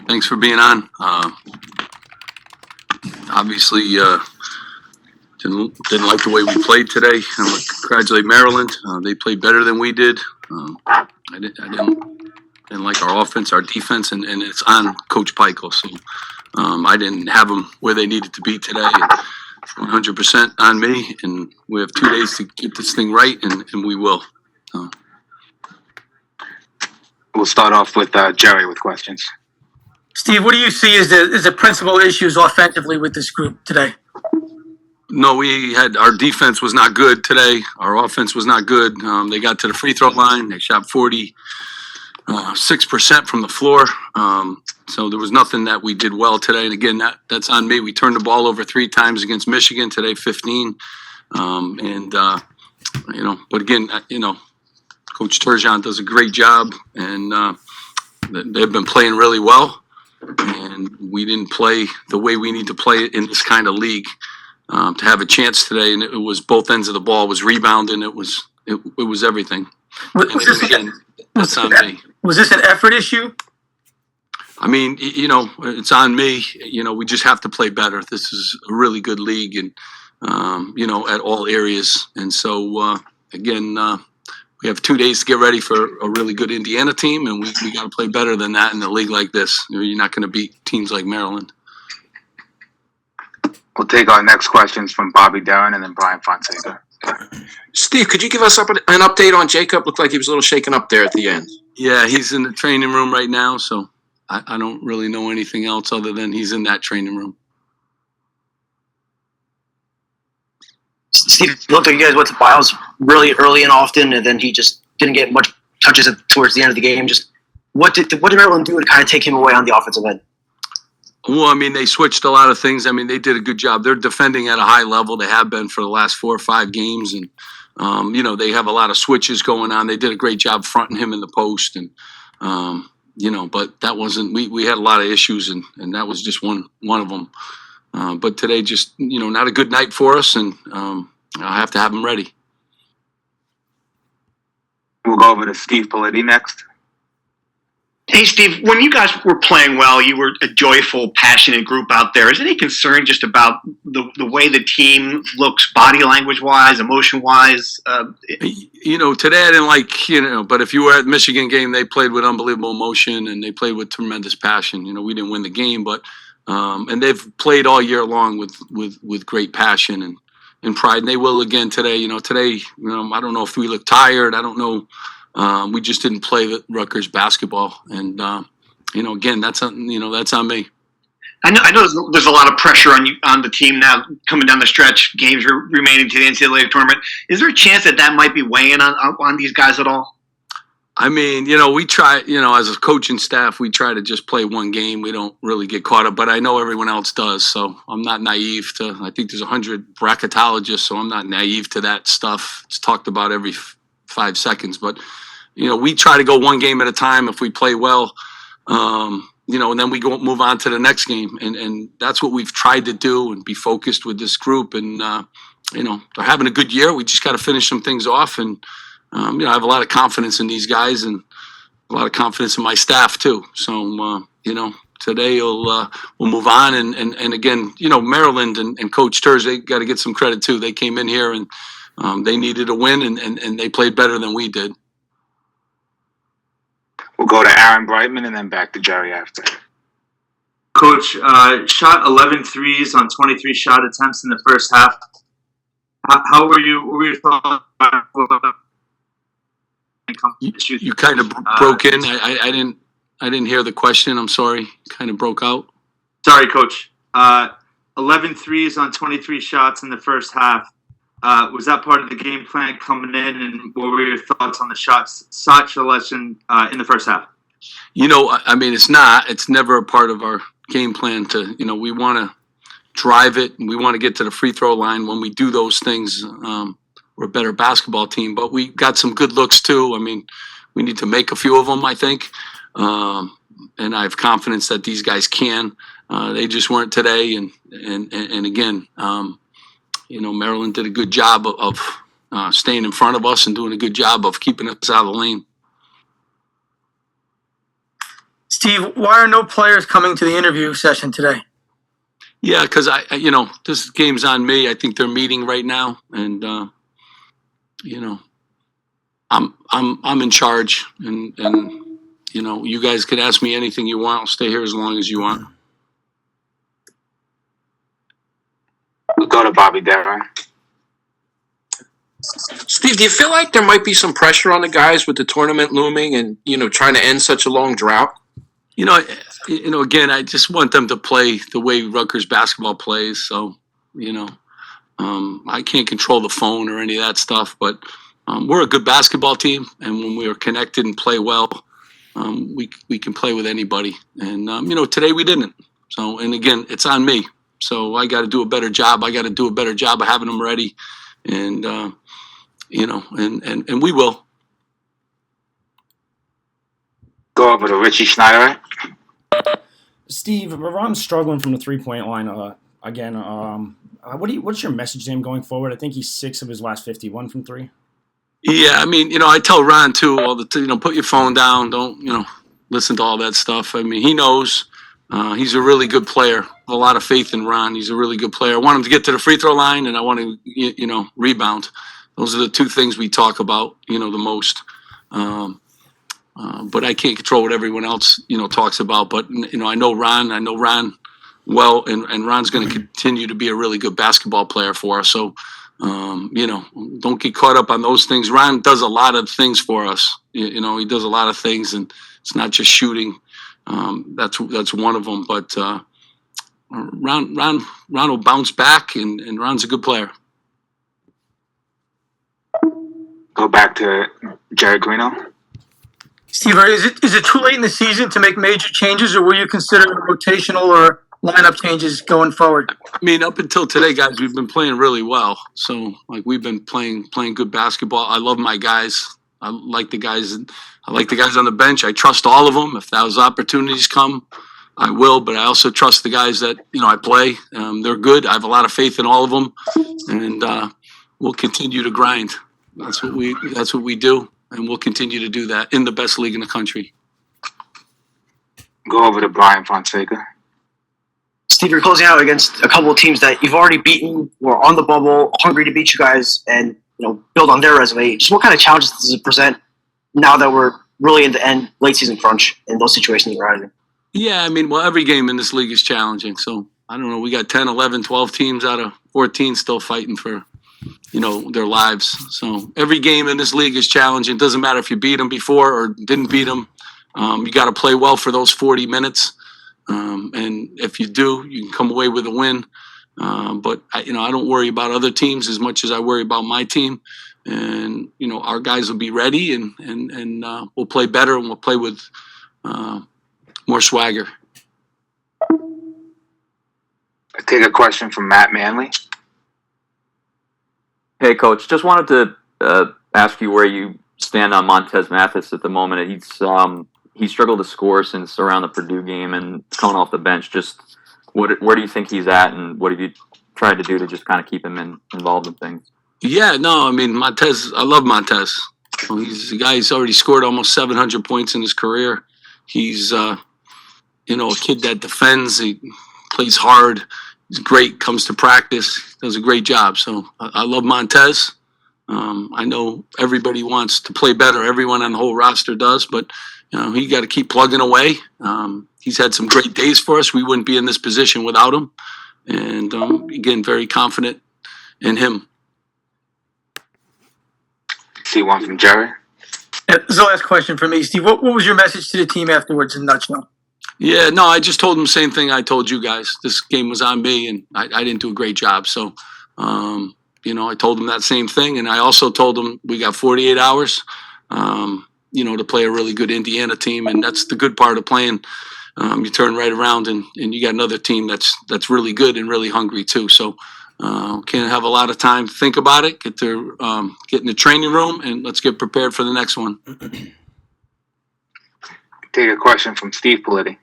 Thanks for being on. Obviously, didn't like the way we played today. I want to congratulate Maryland. They played better than we did. I didn't like our offense, our defense, and it's on Coach Pikiell. So I didn't have them where they needed to be today. 100% on me, and we have 2 days to get this thing right, and we will. We'll start off with Jerry with questions. Steve, what do you see as the principal issues offensively with this group today? No, our defense was not good today. Our offense was not good. They got to the free throw line. They shot 46% from the floor. So there was nothing that we did well today. And again, that's on me. We turned the ball over 3 times against Michigan today, 15. But again, Coach Turgeon does a great job, and they've been playing really well. And we didn't play the way we need to play in this kind of league to have a chance today. And it was both ends of the ball. It was rebounding. It was everything. That's on me. Was this an effort issue? I mean, it's on me. We just have to play better. This is a really good league, and at all areas. And so we have 2 days to get ready for a really good Indiana team, and we got to play better than that in a league like this. You're not going to beat teams like Maryland. We'll take our next questions from Bobby Darren and then Brian Fonseca. Steve, could you give us an update on Jacob? Looked like he was a little shaken up there at the end. Yeah, he's in the training room right now, so I don't really know anything else other than he's in that training room. Steve, it looked like you guys went to Biles really early and often, and then he just didn't get much touches towards the end of the game. Just what did Maryland do to kind of take him away on the offensive end? Well, I mean, they switched a lot of things. I mean, they did a good job. They're defending at a high level. They have been for the last 4 or 5 games, and they have a lot of switches going on. They did a great job fronting him in the post, and but that wasn't. We had a lot of issues, and that was just one of them. But today, just not a good night for us, and I have to have them ready. We'll go over to Steve Pikiell next. Hey, Steve, when you guys were playing well, you were a joyful, passionate group out there. Is there any concern just about the way the team looks body language-wise, emotion-wise? Today I didn't like, but if you were at the Michigan game, they played with unbelievable emotion and they played with tremendous passion. We didn't win the game, but and they've played all year long with great passion and pride, and they will again today. Today, I don't know if we look tired. I don't know. We just didn't play the Rutgers basketball, and again, that's on me. I know there's a lot of pressure on the team now coming down the stretch. Games remaining to the NCAA tournament. Is there a chance that might be weighing on these guys at all? I mean, we try. As a coaching staff, we try to just play one game. We don't really get caught up, but I know everyone else does. So I'm not naive to. I think there's 100 bracketologists, so I'm not naive to that stuff. It's talked about every 5 seconds, but. We try to go one game at a time if we play well, and then we move on to the next game. And that's what we've tried to do and be focused with this group. And, they're having a good year. We just got to finish some things off. And, I have a lot of confidence in these guys and a lot of confidence in my staff, too. So, today we'll move on. And again, Maryland and Coach Terz, they got to get some credit, too. They came in here and they needed a win, and they played better than we did. We'll go to Aaron Brightman and then back to Jerry after. Coach, shot 11 threes on 23 shot attempts in the first half. How were you? What were your thoughts? You kind of broke in. I didn't hear the question. I'm sorry. Kind of broke out. Sorry, Coach. 11 threes on 23 shots in the first half. Was that part of the game plan coming in, and what were your thoughts on the shot selection in the first half? It's never a part of our game plan to, we want to drive it and we want to get to the free throw line. When we do those things, we're a better basketball team, but we got some good looks too. We need to make a few of them, I think. And I have confidence that these guys can. They just weren't today. And again, Maryland did a good job of staying in front of us and doing a good job of keeping us out of the lane. Steve, why are no players coming to the interview session today? Yeah, because this game's on me. I think they're meeting right now, and I'm in charge, and you guys could ask me anything you want. I'll stay here as long as you want. We'll go to Bobby Darren. Steve, do you feel like there might be some pressure on the guys with the tournament looming and, trying to end such a long drought? Again, I just want them to play the way Rutgers basketball plays. So, I can't control the phone or any of that stuff, but we're a good basketball team, and when we are connected and play well, we can play with anybody. And today we didn't. So, and again, it's on me. So I got to do a better job. I got to do a better job of having them ready, and and we will. Go over to Richie Schneider. Steve, Ron's struggling from the 3-point line again. What's your message to him going forward? I think he's 6 of his last 51 from 3. Yeah, I tell Ron too all the time, put your phone down. Don't listen to all that stuff. He knows. He's a really good player. I have a lot of faith in Ron. He's a really good player. I want him to get to the free throw line, and I want to rebound. Those are the two things we talk about the most. But I can't control what everyone else talks about. But I know Ron well, and Ron's going to continue to be a really good basketball player for us. So don't get caught up on those things. Ron does a lot of things for us. He does a lot of things, and it's not just shooting. That's one of them. But Ron will bounce back, and Ron's a good player. Go back to Jerry Greeno. Steve, is it too late in the season to make major changes, or will you consider rotational or lineup changes going forward? Up until today, guys, we've been playing really well. So, we've been playing good basketball. I love my guys. I like the guys on the bench. I trust all of them. If those opportunities come, I will. But I also trust the guys that I play. They're good. I have a lot of faith in all of them, and we'll continue to grind. That's what we do, and we'll continue to do that in the best league in the country. Go over to Brian Fonseca. Steve, you're closing out against a couple of teams that you've already beaten, were on the bubble, hungry to beat you guys, and build on their resume. Just what kind of challenges does it present now that we're really in the end, late season crunch in those situations we're in? Yeah, every game in this league is challenging. So, I don't know, we got 10, 11, 12 teams out of 14 still fighting for, their lives. So every game in this league is challenging. It doesn't matter if you beat them before or didn't beat them. You got to play well for those 40 minutes. And if you do, you can come away with a win. But I don't worry about other teams as much as I worry about my team. And our guys will be ready, and we'll play better, and we'll play with more swagger. I take a question from Matt Manley. Hey, Coach. Just wanted to ask you where you stand on Montez Mathis at the moment. He struggled to score since around the Purdue game and coming off the bench. Just where do you think he's at, and what have you tried to do to just kind of keep him involved in things? Yeah, no, Montez, I love Montez. He's a guy who's already scored almost 700 points in his career. He's, a kid that defends. He plays hard. He's great, comes to practice, does a great job. So I love Montez. I know everybody wants to play better. Everyone on the whole roster does, but he got to keep plugging away. He's had some great days for us. We wouldn't be in this position without him. And again, very confident in him. See one from Jerry. This is the last question for me, Steve. What was your message to the team afterwards in a nutshell? Yeah, no, I just told them the same thing I told you guys. This game was on me, and I didn't do a great job. So, I told them that same thing. And I also told them we got 48 hours, to play a really good Indiana team. And that's the good part of playing. You turn right around, and you got another team that's really good and really hungry too. So, can't have a lot of time to think about it. Get in the training room, and let's get prepared for the next one. Take a question from Steve Pikiell.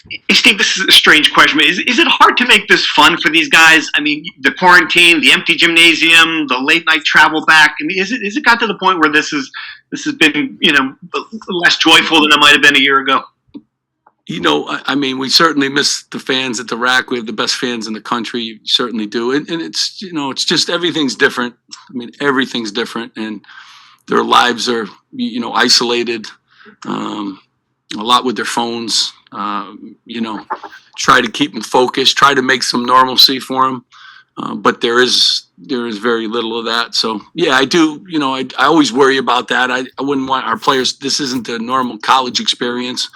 Hey, Steve, this is a strange question. Is it hard to make this fun for these guys? The quarantine, the empty gymnasium, the late night travel back. Is it got to the point where this has been less joyful than it might have been a year ago? I mean, we certainly miss the fans at the RAC. We have the best fans in the country. You certainly do. And it's, it's just everything's different. I mean, everything's different. And their lives are, isolated a lot with their phones. Try to keep them focused, try to make some normalcy for them. But there is very little of that. So, yeah, I do. I always worry about that. I wouldn't want our players. This isn't a normal college experience.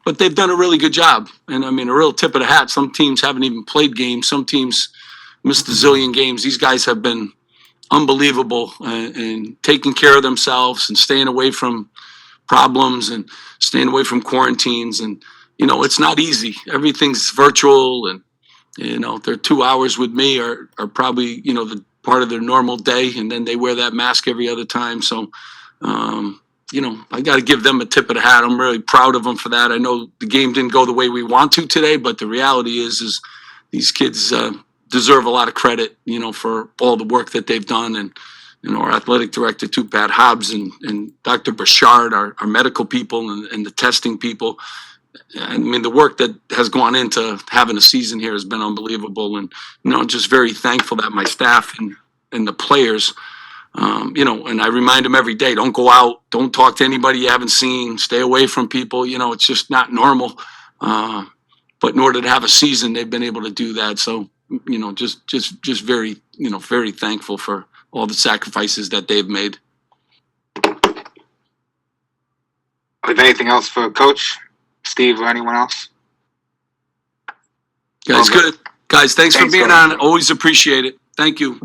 But they've done a really good job. And I mean, a real tip of the hat. Some teams haven't even played games. Some teams missed a zillion games. These guys have been unbelievable and taking care of themselves and staying away from problems and staying away from quarantines. And, it's not easy. Everything's virtual. And, their 2 hours with me are probably, the part of their normal day. And then they wear that mask every other time. So, I got to give them a tip of the hat. I'm really proud of them for that. I know the game didn't go the way we want to today, but the reality is these kids deserve a lot of credit, for all the work that they've done. And, our athletic director, too, Pat Hobbs, and Dr. Bouchard, our medical people and the testing people. I mean, the work that has gone into having a season here has been unbelievable. And, just very thankful that my staff and the players, and I remind them every day, don't go out, don't talk to anybody you haven't seen, stay away from people. It's just not normal. But in order to have a season, they've been able to do that. So, just very, very thankful for all the sacrifices that they've made. Have anything else for Coach, Steve, or anyone else? Guys, good. Guys, thanks for being Coach. on. Always appreciate it. Thank you.